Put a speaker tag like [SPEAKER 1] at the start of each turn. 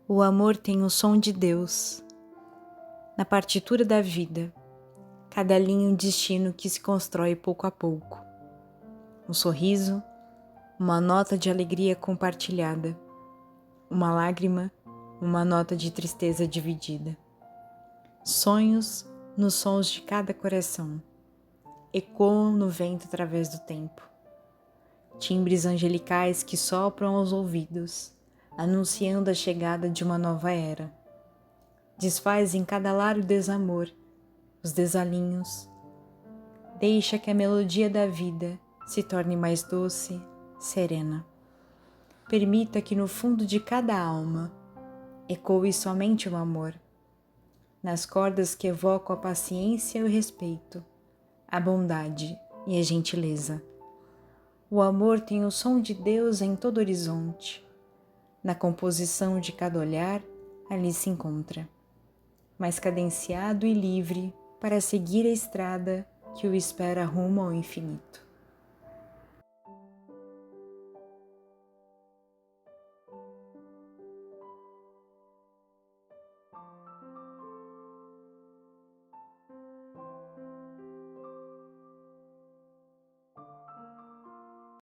[SPEAKER 1] O amor tem o som de Deus. Na partitura da vida, cada linha um destino que se constrói pouco a pouco. Um sorriso, uma nota de alegria compartilhada. Uma lágrima, uma nota de tristeza dividida. Sonhos nos sons de cada coração. Ecoam no vento através do tempo. Timbres angelicais que sopram aos ouvidos, anunciando a chegada de uma nova era. Desfaz em cada lar o desamor, os desalinhos. Deixa que a melodia da vida se torne mais doce, serena. Permita que no fundo de cada alma ecoe somente o amor, nas cordas que evocam a paciência e o respeito, a bondade e a gentileza. O amor tem o som de Deus em todo horizonte. Na composição de cada olhar, ali se encontra, mais cadenciado e livre para seguir a estrada que o espera rumo ao infinito.